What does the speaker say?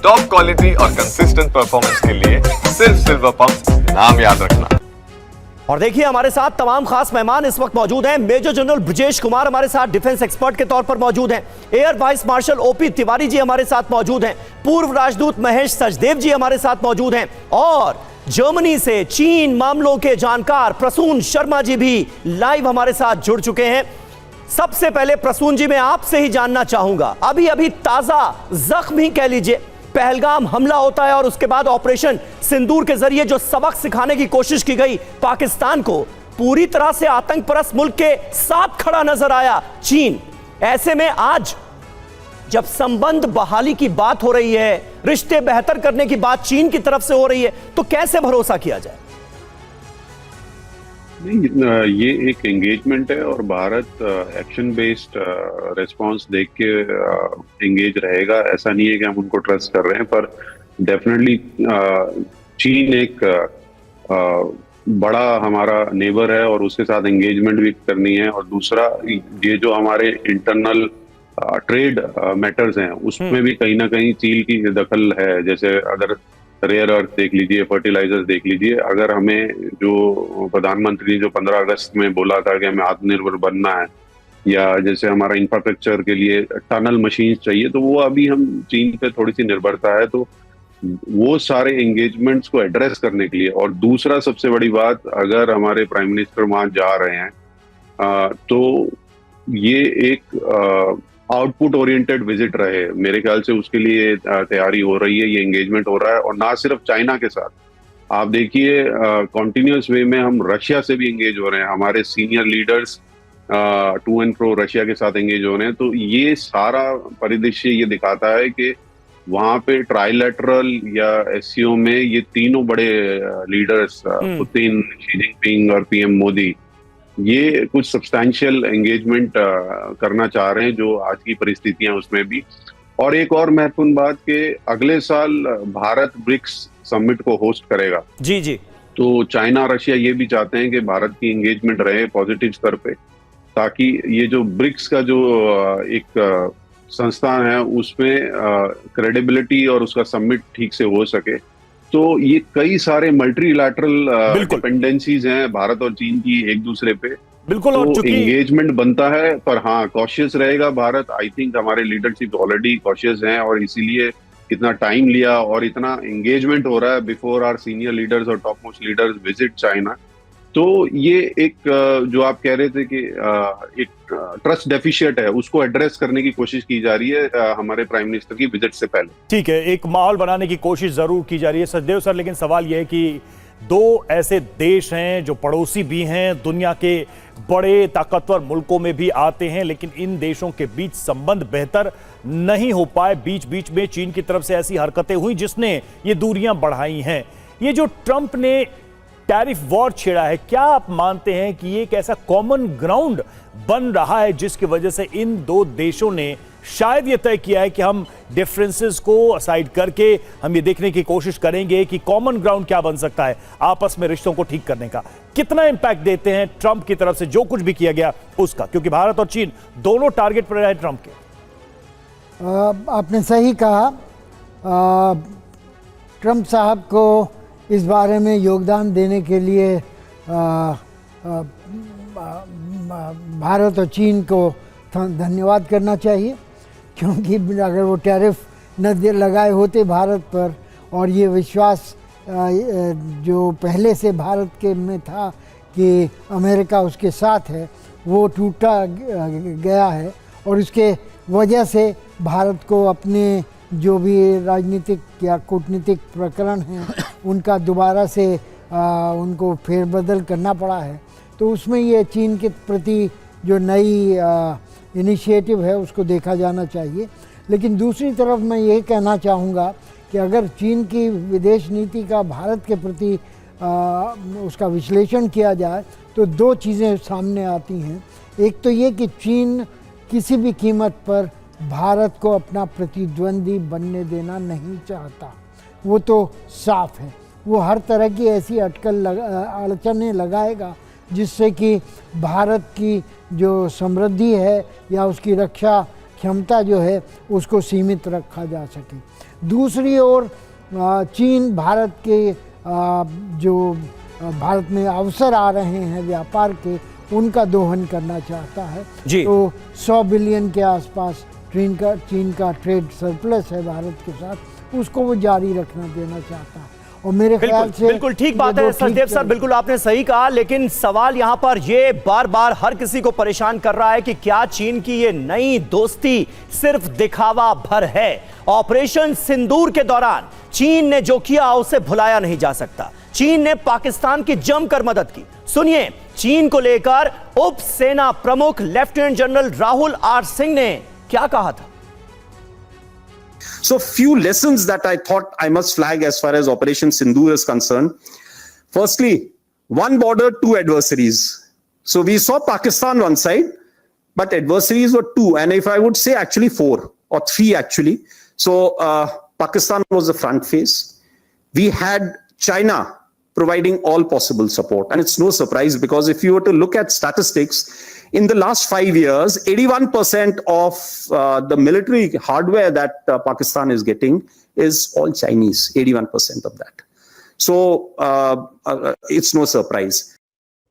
Top quality और consistent performance के लिए सिर्फ सिल्वर पंप नाम याद रखना। और देखिए हमारे साथ तमाम खास मेहमान इस वक्त मौजूद हैं। मेजर जनरल ब्रजेश कुमार हमारे साथ डिफेंस एक्सपर्ट के तौर पर मौजूद हैं। Air vice marshal OP Tiwari ji हमारे साथ मौजूद हैं। पूर्व राजदूत महेश सचदेव जी हमारे साथ मौजूद हैं। और जर्मनी से चीन मामलों के जानकार प्रसून शर्मा जी भी लाइव हमारे साथ जुड़ चुके हैं। सबसे पहले प्रसून जी मैं आपसे ही जानना चाहूंगा, अभी अभी ताजा जख्म ही कह लीजिए, पहलगाम हमला होता है और उसके बाद ऑपरेशन सिंदूर के जरिए जो सबक सिखाने की कोशिश की गई पाकिस्तान को, पूरी तरह से आतंक परस्त मुल्क के साथ खड़ा नजर आया चीन। ऐसे में आज जब संबंध बहाली की बात हो रही है, रिश्ते बेहतर करने की बात चीन की तरफ से हो रही है, तो कैसे भरोसा किया जाए? नहीं, ये एक एंगेजमेंट है और भारत एक्शन बेस्ड रिस्पांस देख के एंगेज रहेगा। ऐसा नहीं है कि हम उनको ट्रस्ट कर रहे हैं, पर डेफिनेटली चीन एक बड़ा हमारा नेबर है और उसके साथ एंगेजमेंट भी करनी है। और दूसरा, ये जो हमारे इंटरनल ट्रेड मैटर्स हैं उसमें भी कहीं ना कहीं चीन की दखल है। जैसे अगर रेयर अर्थ देख लीजिए, फर्टिलाइजर्स देख लीजिए, अगर हमें जो प्रधानमंत्री ने जो 15 अगस्त में बोला था कि हमें आत्मनिर्भर बनना है, या जैसे हमारा इंफ्रास्ट्रक्चर के लिए टनल मशीन चाहिए, तो वो अभी हम चीन पे थोड़ी सी निर्भरता है। तो वो सारे एंगेजमेंट्स को एड्रेस करने के लिए, और दूसरा सबसे बड़ी बात, अगर हमारे प्राइम मिनिस्टर वहां जा रहे हैं तो ये एक आउटपुट ओरिएंटेड विजिट रहे। मेरे ख्याल से उसके लिए तैयारी हो रही है, ये एंगेजमेंट हो रहा है। और ना सिर्फ चाइना के साथ, आप देखिए कॉन्टिन्यूस वे में हम रशिया से भी एंगेज हो रहे हैं। हमारे senior leaders to and fro Russia के साथ एंगेज हो रहे हैं। तो ये सारा परिदृश्य ये दिखाता है कि वहां पे ट्राइलेटरल या एससीओ में ये तीनों बड़े लीडर्स पुतिन, शी जिनपिंग और पीएम मोदी, ये कुछ सब्सटैंशियल एंगेजमेंट करना चाह रहे हैं, जो आज की परिस्थितियां उसमें भी। और एक और महत्वपूर्ण बात कि अगले साल भारत ब्रिक्स समिट को होस्ट करेगा। जी जी। तो चाइना और रशिया ये भी चाहते हैं कि भारत की एंगेजमेंट रहे पॉजिटिव स्तर पे, ताकि ये जो ब्रिक्स का जो एक संस्थान है उसमें क्रेडिबिलिटी और उसका समिट ठीक से हो सके। तो ये कई सारे मल्टीलैटरल डिपेंडेंसीज हैं भारत और चीन की एक दूसरे पे। बिल्कुल। तो और एंगेजमेंट बनता है, पर हाँ कॉशियस रहेगा भारत। आई थिंक हमारे लीडरशिप ऑलरेडी कॉशियस हैं और इसीलिए इतना टाइम लिया और इतना एंगेजमेंट हो रहा है बिफोर आवर सीनियर लीडर्स और top most leaders visit China. तो ये एक जो आप कह रहे थे कि एक ट्रस्ट डेफिशिएंट है, उसको एड्रेस करने की कोशिश की जा रही है हमारे प्राइम मिनिस्टर की विजिट से पहले। ठीक है, एक माहौल बनाने की कोशिश जरूर की जा रही है सचदेव सर, लेकिन सवाल यह है कि दो ऐसे देश हैं जो पड़ोसी भी हैं, दुनिया के बड़े ताकतवर मुल्कों में भी आते हैं, लेकिन इन देशों के बीच संबंध बेहतर नहीं हो पाए। बीच बीच में चीन की तरफ से ऐसी हरकतें हुई जिसने ये दूरियां बढ़ाई हैं। ये जो ट्रंप ने टैरिफ वॉर छेड़ा है, क्या आप मानते हैं कि ये एक ऐसा कॉमन ग्राउंड बन रहा है जिसकी वजह से इन दो देशों ने शायद ये तय किया है कि हम डिफरेंसेस को असाइड करके हम ये देखने की कोशिश करेंगे कि कॉमन ग्राउंड क्या बन सकता है आपस में रिश्तों को ठीक करने का? कितना इंपैक्ट देते हैं ट्रंप की तरफ से जो कुछ भी किया गया उसका, क्योंकि भारत और चीन दोनों टारगेट पर रहे ट्रंप के? आपने सही कहा। ट्रंप साहब को इस बारे में योगदान देने के लिए भारत और चीन को धन्यवाद करना चाहिए, क्योंकि अगर वो टैरिफ न लगाए होते भारत पर, और ये विश्वास जो पहले से भारत के में था कि अमेरिका उसके साथ है, वो टूटा गया है। और इसके वजह से भारत को अपने जो भी राजनीतिक या कूटनीतिक प्रकरण हैं उनका दोबारा से उनको फेरबदल करना पड़ा है। तो उसमें ये चीन के प्रति जो नई इनिशिएटिव है उसको देखा जाना चाहिए। लेकिन दूसरी तरफ मैं यही कहना चाहूँगा कि अगर चीन की विदेश नीति का भारत के प्रति उसका विश्लेषण किया जाए तो दो चीज़ें सामने आती हैं। एक तो ये कि चीन किसी भी कीमत पर भारत को अपना प्रतिद्वंदी बनने देना नहीं चाहता, वो तो साफ है। वो हर तरह की ऐसी अड़चनें लगाएगा जिससे कि भारत की जो समृद्धि है या उसकी रक्षा क्षमता जो है उसको सीमित रखा जा सके। दूसरी ओर चीन भारत के जो भारत में अवसर आ रहे हैं व्यापार के, उनका दोहन करना चाहता है। जी। तो 100 बिलियन के आसपास चीन का ट्रेड सरप्लस है भारत के साथ, उसको वो जारी रखना देना चाहता है। और मेरे ख्याल से बिल्कुल ठीक बात है सचदेव सर, बिल्कुल आपने सही कहा। लेकिन सवाल यहां पर ये बार बार हर किसी को परेशान कर रहा है कि क्या चीन की ये नई दोस्ती सिर्फ दिखावा भर है? ऑपरेशन सिंदूर के दौरान चीन ने जो किया उसे भुलाया नहीं जा सकता। चीन ने पाकिस्तान की जमकर मदद की। सुनिए चीन को लेकर उप सेना प्रमुख lieutenant general Rahul R Singh ने क्या कहा था। So few lessons that I thought I must flag as far as Operation Sindoor is concerned. Firstly, one border, two adversaries. So we saw Pakistan one side, but adversaries were two, and if I would say actually four or three actually. So Pakistan was the front face. We had China providing all possible support, and it's no surprise because if you were to look at statistics, in the last 5 years, 81% of the military hardware that Pakistan is getting is all Chinese, 81% of that. So it's no surprise.